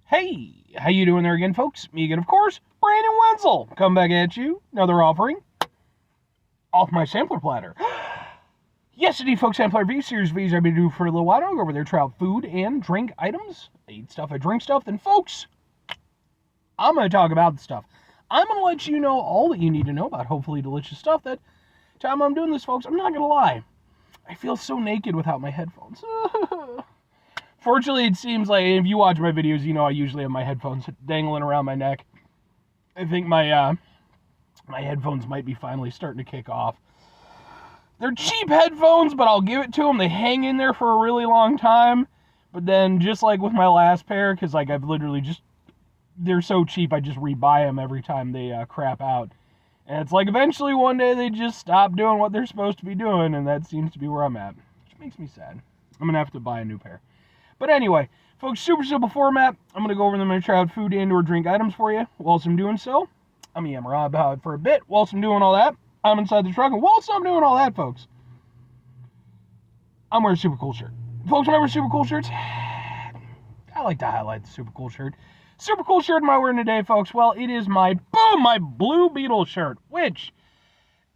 Hey, how you doing there again, folks? Me again, of course, Brandon Wenzel. Come back at you. Another offering off my sampler platter. Yes, indeed, folks, sampler V series V's I've been doing for a little while. I'll go over there, try out food and drink items. I eat stuff, I drink stuff. Then, folks, I'm going to talk about the stuff. I'm going to let you know all that you need to know about hopefully delicious stuff. That time I'm doing this, folks, I'm not going to lie. I feel so naked without my headphones. Fortunately, it seems like if you watch my videos, you know I usually have my headphones dangling around my neck. I think my headphones might be finally starting to kick off. They're cheap headphones, but I'll give it to them. They hang in there for a really long time. But then, just like with my last pair, because like I've literally just, they're so cheap, I just rebuy them every time they crap out. And it's like eventually one day they just stop doing what they're supposed to be doing, and that seems to be where I'm at, which makes me sad. I'm going to have to buy a new pair. But anyway, folks, super simple format. I'm going to go over them and try out food and or drink items for you. Whilst I'm doing so, I'm going to yammer on about it for a bit. Whilst I'm doing all that, I'm inside the truck. And whilst I'm doing all that, folks, I'm wearing a super cool shirt. Folks, when I wear super cool shirts, I like to highlight the super cool shirt. Super cool shirt am I wearing today, folks? Well, it is my Blue Beetle shirt, which,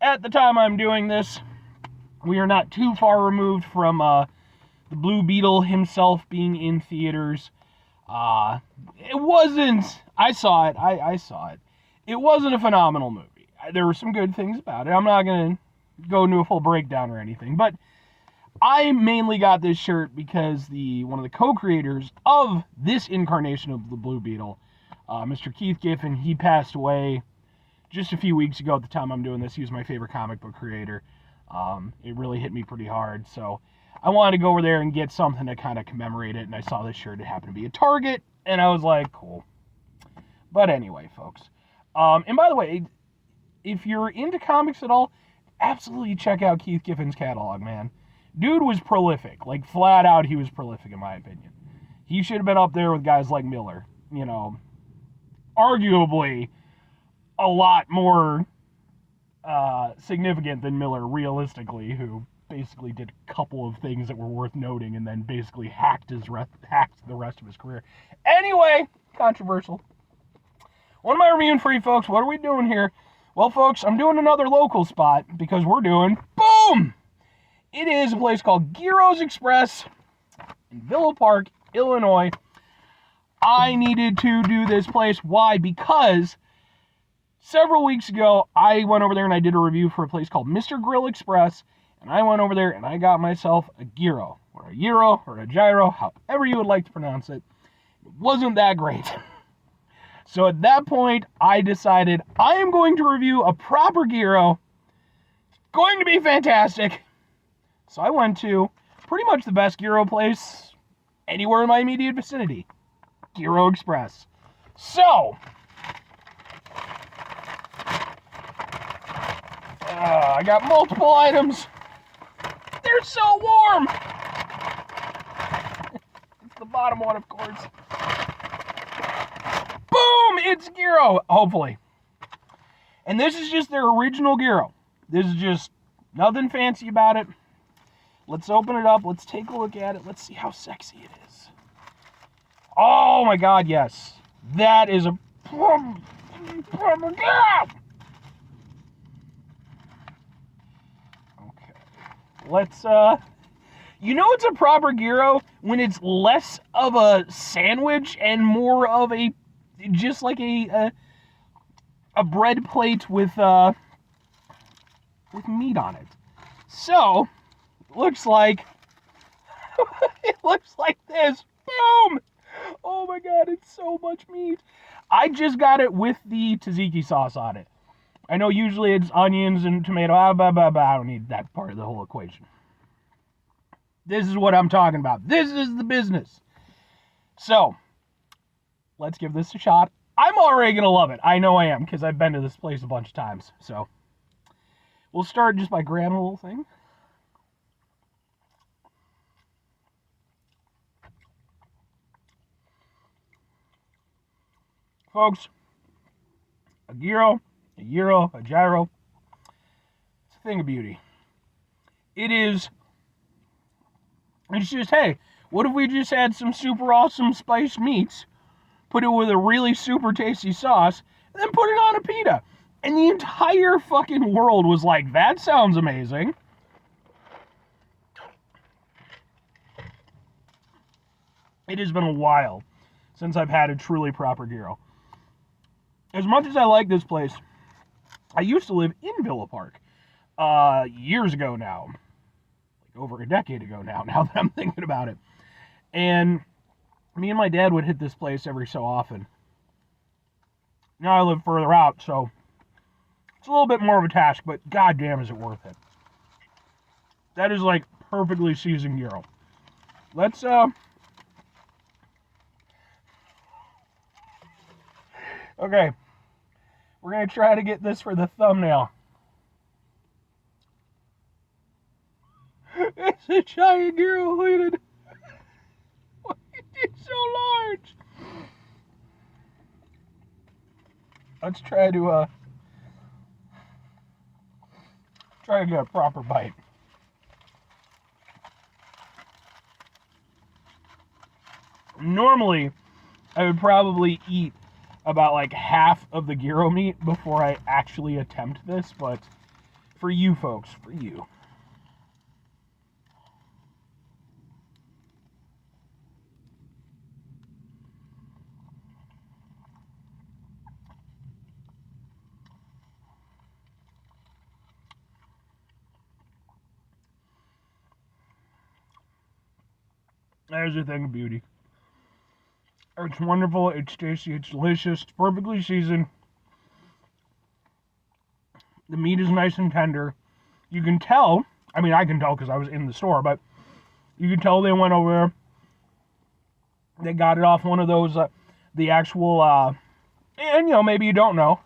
at the time I'm doing this, we are not too far removed from the Blue Beetle himself being in theaters. It wasn't, I saw it. It wasn't a phenomenal movie. There were some good things about it. I'm not going to go into a full breakdown or anything, but I mainly got this shirt because one of the co-creators of this incarnation of the Blue Beetle, Mr. Keith Giffen, he passed away just a few weeks ago at the time I'm doing this. He was my favorite comic book creator. It really hit me pretty hard, so I wanted to go over there and get something to kind of commemorate it, and I saw this shirt. It happened to be a Target, and I was like, cool. But anyway, folks. And by the way, if you're into comics at all, absolutely check out Keith Giffen's catalog, man. Dude was prolific. Like, flat out, he was prolific, in my opinion. He should have been up there with guys like Miller. You know, arguably a lot more significant than Miller, realistically, who basically did a couple of things that were worth noting and then basically hacked the rest of his career. Anyway, controversial. What am I reviewing for you, folks? What are we doing here? Well, folks, I'm doing another local spot because we're doing, boom! It is a place called Gyros Express in Villa Park, Illinois. I needed to do this place. Why? Because several weeks ago, I went over there and I did a review for a place called Mr. Grill Express. And I went over there and I got myself a gyro, or a gyro, or a gyro, however you would like to pronounce it. It wasn't that great. So at that point, I decided I am going to review a proper gyro. It's going to be fantastic. So I went to pretty much the best gyro place anywhere in my immediate vicinity. Gyro Express. So, I got multiple items. They're so warm! It's the bottom one, of course. Boom! It's gyro! Hopefully. And this is just their original gyro. This is just nothing fancy about it. Let's open it up. Let's take a look at it. Let's see how sexy it is. Oh my god, yes. That is a proper gyro! Let's, you know it's a proper gyro when it's less of a sandwich and more of just like a bread plate with meat on it. So, looks like, it looks like this. Boom! Oh my god, it's so much meat. I just got it with the tzatziki sauce on it. I know usually it's onions and tomato, I don't need that part of the whole equation. This is what I'm talking about. This is the business. So, let's give this a shot. I'm already going to love it. I know I am, because I've been to this place a bunch of times. So, we'll start just by grabbing a little thing. Folks, a gyro, a gyro. It's a thing of beauty. It's just, hey, what if we just had some super awesome spiced meats, put it with a really super tasty sauce, and then put it on a pita. And the entire fucking world was like, that sounds amazing. It has been a while since I've had a truly proper gyro. As much as I like this place, I used to live in Villa Park years ago now. Like over a decade ago now that I'm thinking about it. And me and my dad would hit this place every so often. Now I live further out, so it's a little bit more of a task, but goddamn is it worth it. That is like perfectly seasoned gyro. Let's, okay. We're going to try to get this for the thumbnail. It's a giant gyro, look at it. It's so large. Let's try to get a proper bite. Normally, I would probably eat about like half of the gyro meat before I actually attempt this, but for you folks, for you. There's a thing of beauty. It's wonderful, it's tasty, it's delicious, it's perfectly seasoned. The meat is nice and tender. You can tell, I mean I can tell because I was in the store, but you can tell they went over there. They got it off one of those, the actual, and you know, maybe you don't know.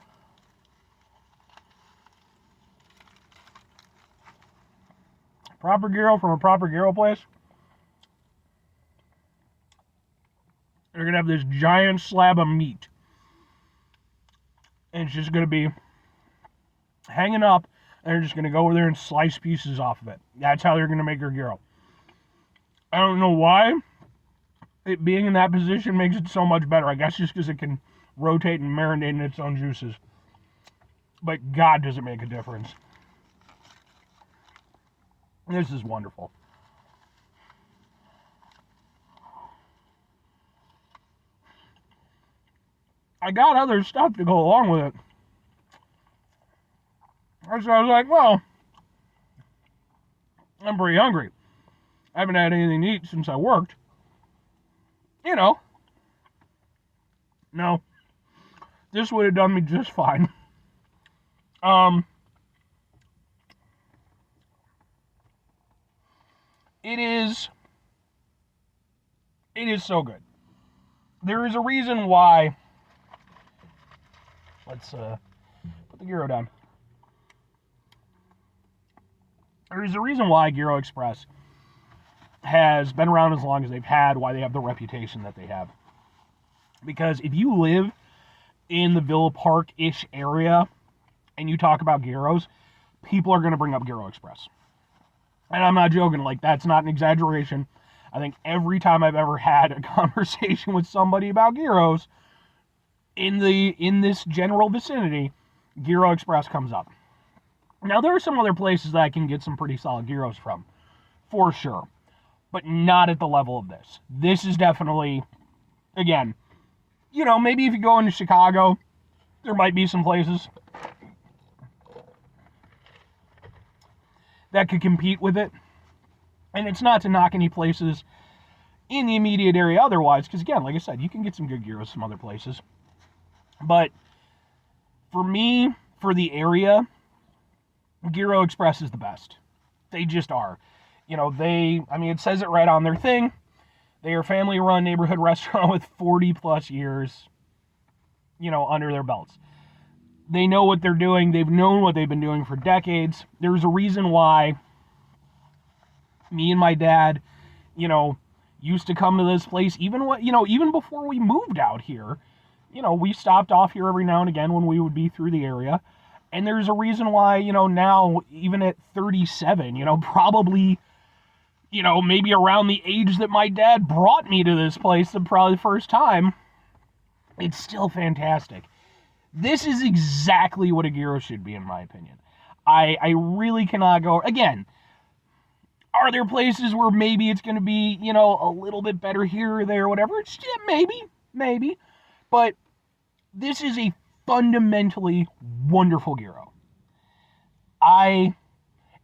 Proper gyro from a proper gyro place. They're going to have this giant slab of meat. And it's just going to be hanging up. And they're just going to go over there and slice pieces off of it. That's how they're going to make their gyro. I don't know why it being in that position makes it so much better. I guess just because it can rotate and marinate in its own juices. But God, does it make a difference. This is wonderful. I got other stuff to go along with it. So I was like, well, I'm pretty hungry. I haven't had anything to eat since I worked. You know. No. This would have done me just fine. It is so good. There is a reason why. Let's put the gyro down. There's a reason why Gyro Express has been around as long as they've had, why they have the reputation that they have. Because if you live in the Villa Park-ish area and you talk about gyros, people are going to bring up Gyro Express. And I'm not joking, like, that's not an exaggeration. I think every time I've ever had a conversation with somebody about gyros, in this general vicinity, Gyro Express comes up. Now, there are some other places that I can get some pretty solid gyros from, for sure, but not at the level of this. This is definitely, again, you know, maybe if you go into Chicago, there might be some places that could compete with it. And it's not to knock any places in the immediate area otherwise, because again, like I said, you can get some good gyros from other places. But for me, for the area, Gyro Express is the best. They just are. You know, it says it right on their thing. They are a family-run neighborhood restaurant with 40 plus years, you know, under their belts. They know what they're doing. They've known what they've been doing for decades. There's a reason why me and my dad, you know, used to come to this place even before we moved out here. You know, we stopped off here every now and again when we would be through the area. And there's a reason why, you know, now, even at 37, you know, probably, you know, maybe around the age that my dad brought me to this place, probably the first time, It's still fantastic. This is exactly what a gyro should be, in my opinion. I really cannot go... Again, are there places where maybe it's going to be, you know, a little bit better here or there, or whatever? It's, yeah, maybe. But this is a fundamentally wonderful gyro. And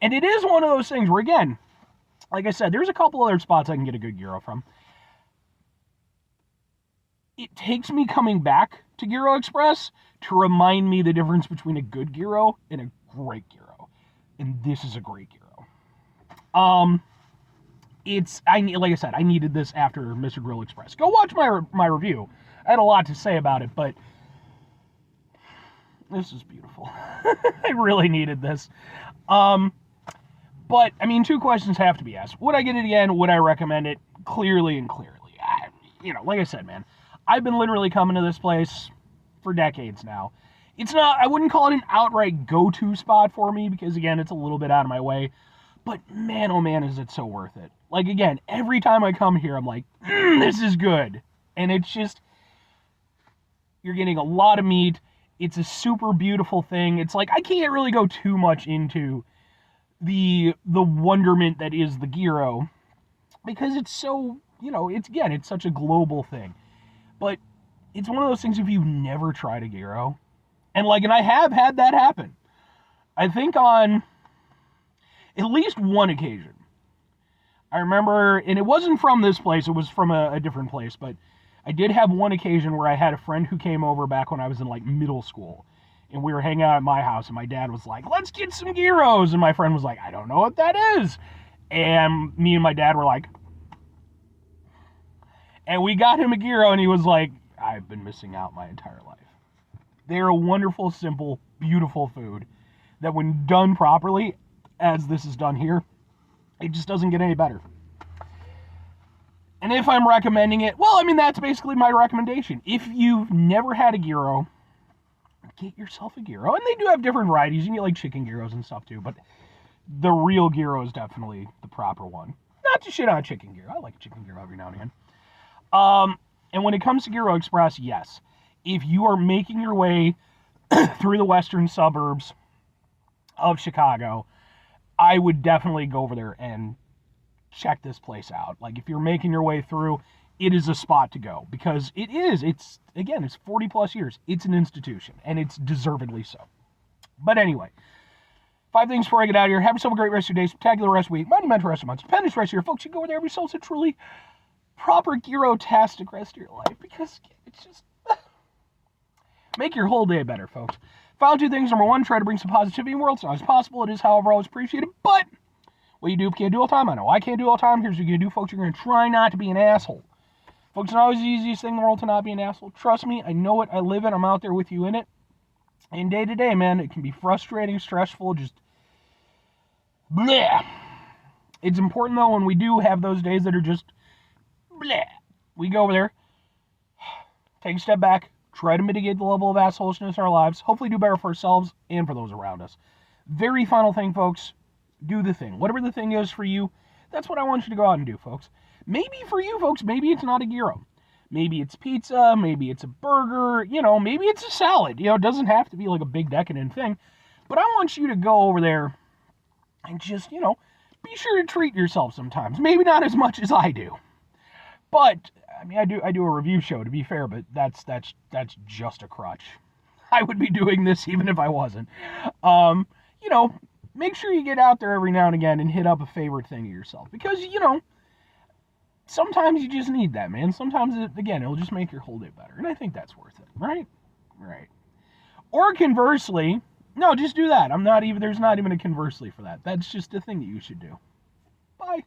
it is one of those things where, again, like I said, there's a couple other spots I can get a good gyro from. It takes me coming back to Gyro Express to remind me the difference between a good gyro and a great gyro. And this is a great gyro. Like I said, I needed this after Mr. Grill Express. Go watch my review. I had a lot to say about it, but this is beautiful. I really needed this. But, I mean, two questions have to be asked. Would I get it again? Would I recommend it? Clearly. Like I said, man, I've been literally coming to this place for decades now. I wouldn't call it an outright go-to spot for me because, again, it's a little bit out of my way. But, man, oh, man, is it so worth it. Like, again, every time I come here, I'm like, this is good. And it's just, you're getting a lot of meat. It's a super beautiful thing. It's like, I can't really go too much into the wonderment that is the gyro because it's so, it's such a global thing. But it's one of those things, if you've never tried a gyro, and I have had that happen. I think on at least one occasion. I remember, and it wasn't from this place, it was from a different place, but I did have one occasion where I had a friend who came over back when I was in middle school. And we were hanging out at my house, and my dad was like, let's get some gyros. And my friend was like, I don't know what that is. And me and my dad were like, and we got him a gyro, and he was like, I've been missing out my entire life. They're a wonderful, simple, beautiful food that when done properly, as this is done here, it just doesn't get any better. And if I'm recommending it, well, I mean, that's basically my recommendation. If you've never had a gyro, get yourself a gyro. And they do have different varieties. You can get chicken gyros and stuff too, but the real gyro is definitely the proper one. Not to shit on a chicken gyro. I like a chicken gyro every now and again. And when it comes to Gyro Express, yes. If you are making your way through the western suburbs of Chicago, I would definitely go over there and check this place out. If you're making your way through, it is a spot to go because it's 40 plus years. It's an institution and it's deservedly so. But anyway, 5 things before I get out of here. Have yourself a great rest of your day, spectacular rest of the week, monumental rest of the month, stupendous rest of your folks. You go over there, have yourselves a truly proper gyro-tastic rest of your life because it's just make your whole day better, folks. Final 2 things. Number 1, try to bring some positivity in the world as long as possible. It is, however, always appreciated, but what you do can't do all the time. I know I can't do all the time. Here's what you're going to do, folks. You're going to try not to be an asshole. Folks, it's not always the easiest thing in the world to not be an asshole. Trust me, I know it. I live it. I'm out there with you in it. And day to day, man, it can be frustrating, stressful, just bleh. It's important, though, when we do have those days that are just bleh. We go over there, take a step back, try to mitigate the level of assholishness in our lives, hopefully do better for ourselves and for those around us. Very final thing, folks. Do the thing. Whatever the thing is for you, that's what I want you to go out and do, folks. Maybe for you, folks, maybe it's not a gyro. Maybe it's pizza, maybe it's a burger, maybe it's a salad. It doesn't have to be a big decadent thing. But I want you to go over there and just, be sure to treat yourself sometimes. Maybe not as much as I do. But, I mean, I do a review show, to be fair, but that's just a crutch. I would be doing this even if I wasn't. Make sure you get out there every now and again and hit up a favorite thing of yourself. Because, sometimes you just need that, man. Sometimes, it'll just make your whole day better. And I think that's worth it, right? Right. Or conversely, no, just do that. There's not even a conversely for that. That's just a thing that you should do. Bye.